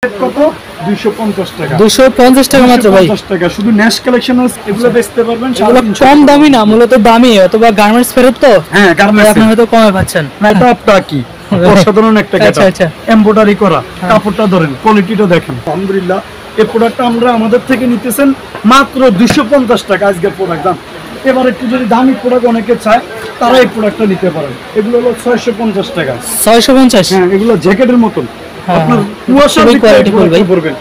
কত 250 টাকা 250 টাকা মাত্র ভাই 250 টাকা শুধু ন্যাশ কালেকশন এগুলো বেচতে পারবেন কম দামি না মূলত দামি অথবা গার্মেন্টস ফেরত তো হ্যাঁ গার্মেন্টস আপনি হয়তো কমে পাচ্ছেন না এটা আপনার কি অসাধারণ একটা আচ্ছা আচ্ছা এমব্রয়ডারি করা কাপড়টা ধরেন কোয়ালিটিটা দেখেন আলহামদুলিল্লাহ এই প্রোডাক্টটা আমরা আমাদের থেকে নিতেছেন মাত্র 250 টাকা আজকের প্রোডাক্ট দাম এবার একটু যদি দামি প্রোডাক্ট অনেকে চায় তারা এই প্রোডাক্টটা নিতে পারেন এগুলো হলো 650 টাকা 650 হ্যাঁ এগুলো জ্যাকেটের মতন আপনার কুয়াশা কোয়ালিটি পড়বে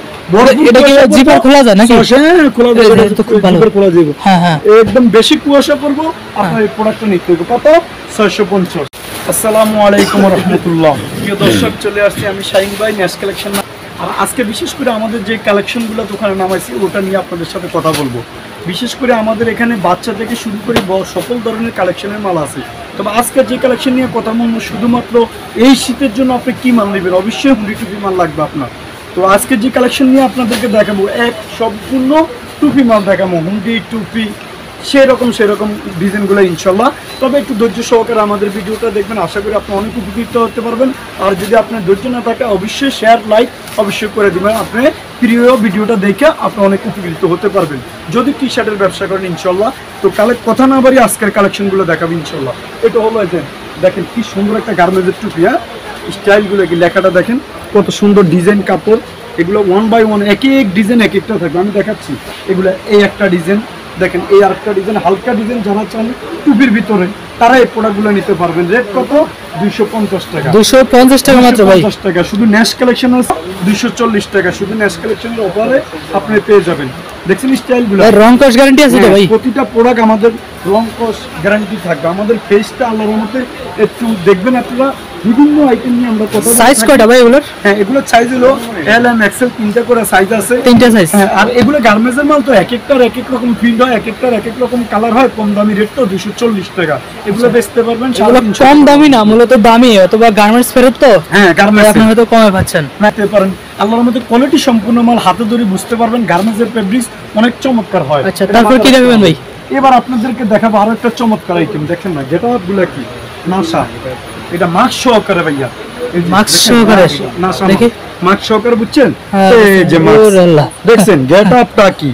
এটা কি জিপার খোলা যায় নাকি হ্যাঁ খোলা যায় এটা তো খুব ভালো খোলা যাবে হ্যাঁ হ্যাঁ একদম বেশি কুয়াশা পড়বো আপনার এই প্রোডাক্টটা নিতে হবে কত 650 আসসালামু আলাইকুম ওয়া রাহমাতুল্লাহ প্রিয় দর্শক চলে আসছি আমি শাহিন ভাই ন্যাশ কালেকশন আর আজকে বিশেষ করে আমাদের যে কালেকশনগুলো দোকানে নামাইছি ওটা নিয়ে আপনাদের সাথে কথা বলবো বিশেষ করে আমাদের এখানে বাচ্চা থেকে শুরু করে সকল ধরনের কালেকশনের মাল আছে তবে আজকের যে কালেকশন নিয়ে কথা বলবো শুধুমাত্র এই শীতের জন্য আপনি কি মাল নেবেন অবশ্যই হুডি টুপি মাল লাগবে আপনার তো আজকে যে কালেকশন নিয়ে আপনাদেরকে দেখাবো এক সম্পূর্ণ টুপি মাল দেখাবো হুডি টুপি সেরকম ডিজাইনগুলো ইনশাল্লাহ তবে একটু ধৈর্য সহকারে আমাদের ভিডিওটা দেখবেন আশা করি আপনি অনেক উপকৃত হতে পারবেন আর যদি আপনার ধৈর্য না থাকে অবশ্যই শেয়ার লাইক অবশ্যই করে দিবেন আপনি প্রিয় ভিডিওটা দেখে আপনি অনেক উপকৃত হতে পারবেন যদি টি শার্টের ব্যবসা করেন ইনশাল্লাহ তো কথা না বাড়ি আজকের কালেকশনগুলো দেখাবো ইনশাল্লাহ এটা হলো দেখেন কি সুন্দর একটা গার্মেন্টসের টুপি হ্যাঁ স্টাইলগুলো কি লেখাটা দেখেন কত সুন্দর ডিজাইন কাপড় এগুলো 1 বাই 1 এক এক ডিজাইন এক একটা থাকবে আমি দেখাচ্ছি এগুলো এই একটা ডিজাইন দেখেন এই আরেকটা ডিজাইন হালকা ডিজাইন যারা চান টুপির ভিতরে তারা এই প্রোডাক্টগুলো নিতে পারবেন রেট কত 250 টাকা 250 টাকা মাত্র ভাই 250 টাকা শুধু ন্যাশ কালেকশন আছে 240 টাকা শুধু ন্যাশ কালেকশনের অফারে আপনি পেয়ে যাবেন দেখছেন স্টাইলগুলো রং কস গ্যারান্টি আছে তো ভাই প্রতিটা প্রোডাক্ট আমাদের রং কস গ্যারান্টি থাকবে আমাদের ফেসটা আল্লাহর রহমতে একটু দেখবেন আপনারা বিভিন্ন আইটেম নিয়ে আমরা কথা সাইজ কয়টা ভাই এগুলোর হ্যাঁ এগুলো সাইজ হলো এল এম এক্সেল তিনটা করে সাইজ আছে তিনটা সাইজ আর এগুলো গার্মেন্টসের মাল তো এক একটার এক এক রকম প্রিন্ট হয় এক একটার এক এক রকম কালার হয় কম দামি রেট তো 240 টাকা এগুলো বেচতে পারবেন কম দামি না মূলত দামি অথবা গার্মেন্টস ফেরত তো হ্যাঁ গার্মেন্টস আপনি হয়তো কমে পাচ্ছেন নিতে পারেন আল্লাহর মধ্যে কোয়ালিটি সম্পূর্ণ মাল হাতে ধরে বুঝতে পারবেন গার্মেন্টসের ফেব্রিক্স অনেক চমৎকার হয় আচ্ছা তারপর কি দেখাবেন ভাই এবার আপনাদেরকে দেখাবো আরো একটা চমৎকার আইটেম দেখেন না গেটআপগুলো কি নাসা এটা মাস্ক সহকারে ভাইয়া মাস্ক সহকারে নাসা দেখি মাস্ক সহকারে বুঝছেন এই যে মাশাআল্লাহ দেখছেন গেটআপটা কি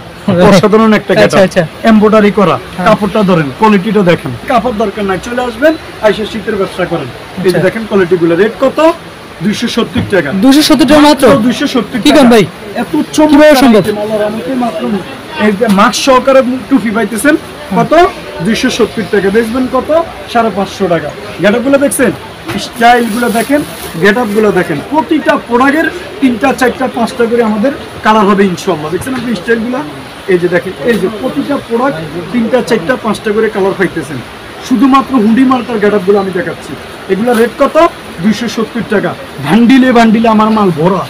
অসাধারণ একটা গেটআপ এমব্রয়ডারি করা কাপড়টা ধরেন কোয়ালিটিটা দেখেন কাপড় দরকার নাই চলে আসবেন আইসা শীতের ব্যবসা করেন এই যে দেখেন কোয়ালিটিগুলো রেট কত 270 টাকা 270 টাকা মাত্র 270 কি কোন ভাই এত চমৎকার সম্ভব মাত্র এই যে মাস্ক সহকারে টুপি পাইতেছেন কত 270 টাকা বেচবেন কত 550 টাকা গেটআপগুলো দেখছেন স্টাইলগুলো দেখেন গেটআপগুলো দেখেন প্রতিটা প্রোডাক্টের 3টা 4টা 5টা করে আমাদের কালার হবে ইনশাআল্লাহ দেখছেন আপনি স্টাইলগুলো এই যে দেখেন এই যে প্রতিটা প্রোডাক্ট 3টা 4টা 5টা করে কালার পাইতেছেন শুধুমাত্র হুডি মালটার গেটআপগুলো আমি দেখাচ্ছি এগুলো রেট কত 270 টাকা বান্ডিলে আমার মাল ভরা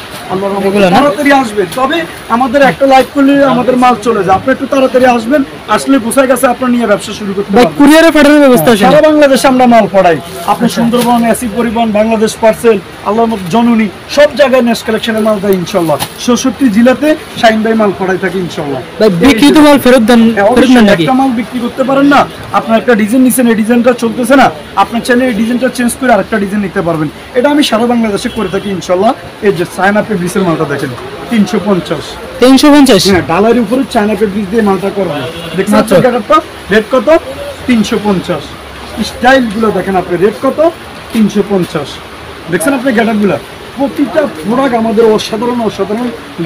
তাড়াতাড়ি আসবেন তবে আমাদের একটা লাইক করলে আমাদের মাল চলে যায় আপনি একটু তাড়াতাড়ি আসবেন আসলে বুঝাই গেছে আপনার নিয়ে ব্যবসা শুরু করতে পারবেন কুরিয়ারে পাঠানোর ব্যবস্থা আছে সারা বাংলাদেশে আমরা মাল পড়াই আপনি সুন্দরবন এসি পরিবহন বাংলাদেশ পার্সেল আল্লাহর মত জননী সব জায়গায় নেক্সট কালেকশনের মাল দেয় ইনশাআল্লাহ 66 জেলাতে শাইন ভাই মাল পড়াই থাকে ইনশাআল্লাহ ভাই বিক্রিত মাল ফেরত দেন নাকি একটা মাল বিক্রি করতে পারেন না আপনার একটা ডিজাইন নিছেন এই ডিজাইনটা চলতেছে না আপনি চাইলে এই ডিজাইনটা চেঞ্জ করে আরেকটা ডিজাইন নিতে পারবেন এটা আমি সারা বাংলাদেশে করে থাকি ইনশাআল্লাহ এই যে চায়না ফেব্রিক্সের মালটা দেখেন 350 হ্যাঁ ডালার উপরে চায়না ফেব্রিক্স দিয়ে মালটা করা দেখছেন গেটআপটা রেট কত 350 স্টাইলগুলো দেখেন আপনি রেট কত 350 দেখছেন আপনি গেটআপগুলো প্রতিটা প্রোডাক্ট আমাদের অসাধারণ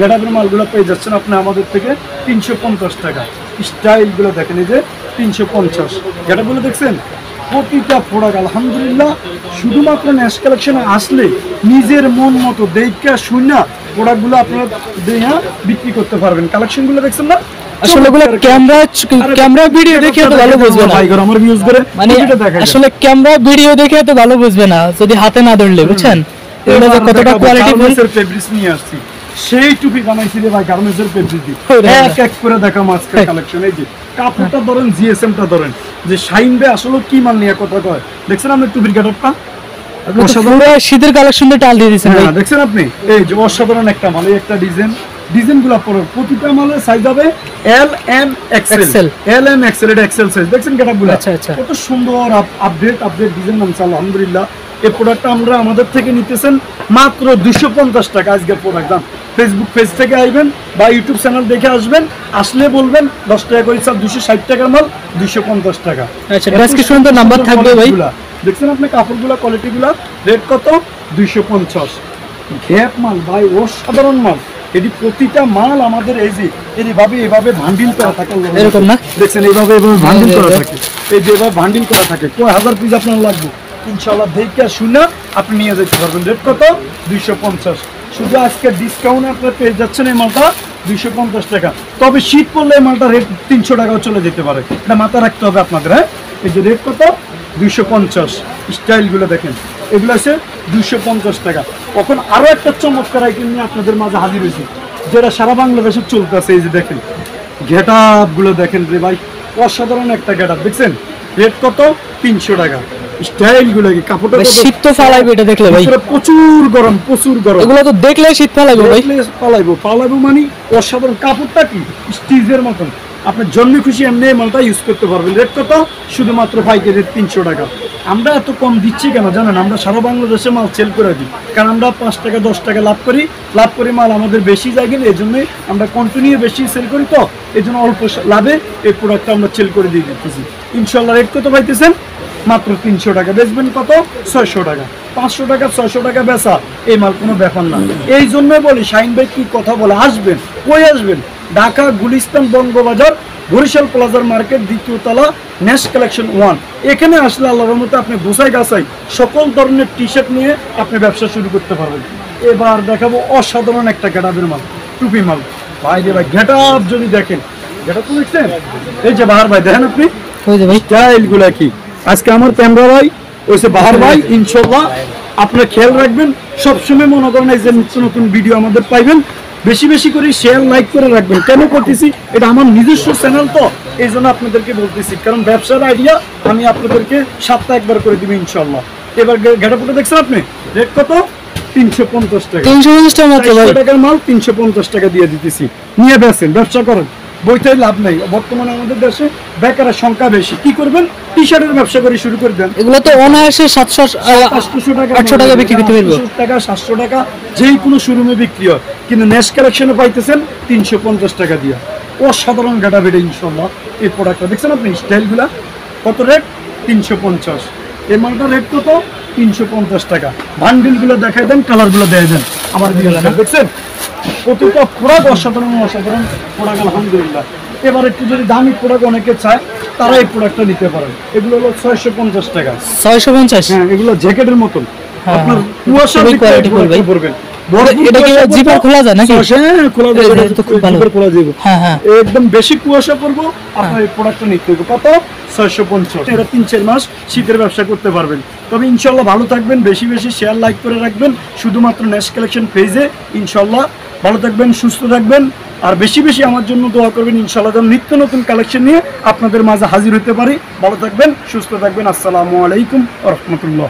গেটআপের মালগুলো পেয়ে যাচ্ছেন আপনি আমাদের থেকে 350 টাকা স্টাইলগুলো দেখেন এই যে 350 গেটআপগুলো দেখছেন প্রতিটা প্রোডাক্ট আলহামদুলিল্লাহ শুধুমাত্র ন্যাশ কালেকশনে আসলে নিজের মন মতো দেখে শুনে প্রোডাক্টগুলো আপনারা দেখে বিক্রি করতে পারবেন কালেকশনগুলো দেখছেন না আসলে ক্যামেরা ভিডিও দেখে তো ভালো বুঝবে না ভাই আমার ভিউজ করে মানে আসলে ক্যামেরা ভিডিও দেখে তো ভালো বুঝবে না যদি হাতে না ধরলে বুঝছেন এটা যে কতটা কোয়ালিটিফুল ফেব্রিক্স নিয়ে আসছি সেই টুপি বানাইছি রে ভাই গার্মেন্টসের ফেব্রিক দিয়ে এক এক করে দেখা মাস্কের কালেকশন এই যে কাপড়টা ধরেন জিএসএমটা ধরেন যে শাইন ভাই আসলে কি মাল নিয়ে কথা কয় দেখছেন আপনি টুপির গেটআপটা শীতের কালেকশনটা টাল দিয়ে দিয়েছেন ভাই দেখছেন আপনি এই যে অসাধারণ একটা মাল এই একটা ডিজাইনগুলো পরে প্রতিটা মালের সাইজ হবে L M XL L M XL এটা এক্সেল সাইজ দেখছেন গেটআপগুলো আচ্ছা আচ্ছা কত সুন্দর আপডেট ডিজাইন নামছে আলহামদুলিল্লাহ এই প্রোডাক্টটা আমরা আমাদের থেকে নিতেছেন মাত্র 250 টাকা। আজকে প্রোডাক্ট দাম ফেসবুক পেজ থেকে আসবেন বা ইউটিউব চ্যানেল দেখে আসবেন, আসলে বলবেন 10 টাকা করে স্যার 260 টাকার মাল 250 টাকা। আচ্ছা, ডেসক্রিপশনে তো নাম্বার থাকবে ভাই। দেখছেন আপনি কাপড়গুলো, কোয়ালিটিগুলো, রেট কত? 250। গ্যাপ মাল ভাই, অসাধারণ মাল। এটি প্রতিটা মাল আমাদের এই যে এভাবে ভান্ডিল করা থাকে, এরকম না? দেখছেন এইভাবে ভান্ডিল করা থাকে, এই যে এভাবে ভান্ডিল করা থাকে। কয় হাজার পিস আপনার লাগবে ইনশাআল্লাহ দেখে শুনে আপনি নিয়ে যেতে পারবেন। রেট কত? 250। শুধু আজকে ডিসকাউন্টে আপনার পেয়ে যাচ্ছেন এই মালটা 250 টাকা। তবে শীত পড়লে এই মালটা রেট 300 টাকাও চলে যেতে পারে, এটা মাথা রাখতে হবে আপনাদের। হ্যাঁ, এই যে রেট কত? 250। স্টাইলগুলো দেখেন, এগুলো আছে 250 টাকা। এখন আরো একটা চমৎকার আইটেম নিয়ে আপনাদের মাঝে হাজির হয়েছে, যেটা সারা বাংলাদেশে চলতেছে। এই যে দেখেন গেট আপ গুলো দেখেন রে ভাই, অসাধারণ একটা গেট আপ দেখছেন। রেট কত? 300 টাকা। স্টাইল গুলো কি, কাপড়টা শীত তো ফালাইবে এটা দেখলে ভাই, প্রচুর গরম, প্রচুর গরম। এগুলো তো দেখলে শীত ফালাইবে ভাই, পালাইবো মানে অসাধারণ। কাপড়টা কি স্টিচের মতন, আপনার জন্য খুশি এমনি এই মালটা ইউজ করতে পারবেন। রেট কত? শুধুমাত্র পাইকারি রেট 300 টাকা। আমরা এত কম দিচ্ছি কেন জানেন? আমরা সারা বাংলাদেশে মাল সেল করে দিই, কারণ আমরা 5 টাকা 10 টাকা লাভ করি মাল আমাদের বেশি যায় কিনা, এই জন্যই আমরা কন্টিনিউ বেশি সেল করি। তো এই জন্য অল্প লাভে এই প্রোডাক্টটা আমরা সেল করে দিয়ে দিতেছি ইনশাল্লাহ। রেট কত পাইতেছেন? মাত্র 300 টাকা। বেচবেন কত? 600 টাকা। 500 টাকা 600 টাকা বেচা এই মাল কোনো ব্যাপার না। এই জন্যই বলি শাহিন ভাই কি কথা বলে, আসবেন। কই আসবেন? ঢাকা গুলিস্তান বঙ্গবাজার বরিশাল প্লাজার মার্কেট, 2য় তলা, নেক্সট কালেকশন 1। এখানে আসলে আল্লাহর রহমতে আপনি গোছাই গাছাই সকল ধরনের টি শার্ট নিয়ে আপনি ব্যবসা শুরু করতে পারবেন। এবার দেখাবো অসাধারণ একটা গেটআপের মাল, টুপি মাল। ভাই রে ভাই, গেটআপ যদি দেখেন, গেটআপ তো দেখছেন, এই যে বাহার ভাই দেখেন আপনি স্টাইল গুলা কি। আজকে আমার ক্যামেরা ভাই ওইসে বাহার ভাই, ইনশাল্লাহ আপনারা খেয়াল রাখবেন। সবসময় মনে করেন এই যে নিত্য নতুন ভিডিও আমাদের পাইবেন, বেশি বেশি করে শেয়ার লাইক করে রাখবেন। কেন করতেছি? এটা আমার নিজস্ব চ্যানেল, তো এই জন্য আপনাদেরকে বলতেছি, কারণ ব্যবসার আইডিয়া আমি আপনাদেরকে সপ্তাহে একবার করে দিব ইনশাল্লাহ। এবার গেটআপটা দেখছেন আপনি, রেট কত? 350 টাকা। 350 টাকা মাত্র ভাই, টাকার মাল 350 টাকা দিয়ে দিতেছি। নিয়ে বেচেন, ব্যবসা করেন, বইটাই লাভ নাই। বর্তমানে আমাদের দেশে বেকারের সংখ্যা বেশি, কি করবেন? টি শার্টের ব্যবসা করে শুরু করে দেন। এগুলো তো অনায়াসে 800 টাকা 800 টাকা বিক্রি করতে পারবো, 700 টাকা যেই কোনো শোরুমে বিক্রি হয়, কিন্তু নেক্সট কালেকশনে পাইতেছেন 350 টাকা দিয়ে। অসাধারণ গাটা বেড়ে ইনশাল্লাহ এই প্রোডাক্টটা দেখছেন আপনি, স্টাইলগুলা কত রেট? 350। এই মালটার রেট কত? 350 টাকা। বান্ডিলগুলো দেখাই দেন, কালারগুলো দিয়ে দেন আমার দিকে, দেখছেন প্রতিটা প্রোডাক্ট অসাধারণ প্রোডাক্ট আলহামদুলিল্লাহ। এবার একটু যদি দামি প্রোডাক্ট অনেকে চায়, তারা এই প্রোডাক্টটা নিতে পারেন। এগুলো হলো 650 টাকা। 650? হ্যাঁ, এগুলো জ্যাকেটের মতন, আপনার কুয়াশা পড়বেন। এটা কি জিপার খোলা যায় নাকি? হ্যাঁ, খোলা যায়, খোলা যাবে। হ্যাঁ হ্যাঁ, একদম বেশি কুয়াশা পড়বো, আপনার এই প্রোডাক্টটা নিতে হবে। কত? 650। এটা 3-4 মাস শীতের ব্যবসা করতে পারবেন। তবে ইনশাল্লাহ ভালো থাকবেন, বেশি বেশি শেয়ার লাইক করে রাখবেন শুধুমাত্র নেক্সট কালেকশন পেজে। ইনশাল্লাহ ভালো থাকবেন, সুস্থ থাকবেন, আর বেশি বেশি আমার জন্য দোয়া করবেন ইনশাল্লাহ, যেন নিত্য নতুন কালেকশন নিয়ে আপনাদের মাঝে হাজির হতে পারি। ভালো থাকবেন, সুস্থ থাকবেন। আসসালামু আলাইকুম ওয়া রাহমাতুল্লাহ।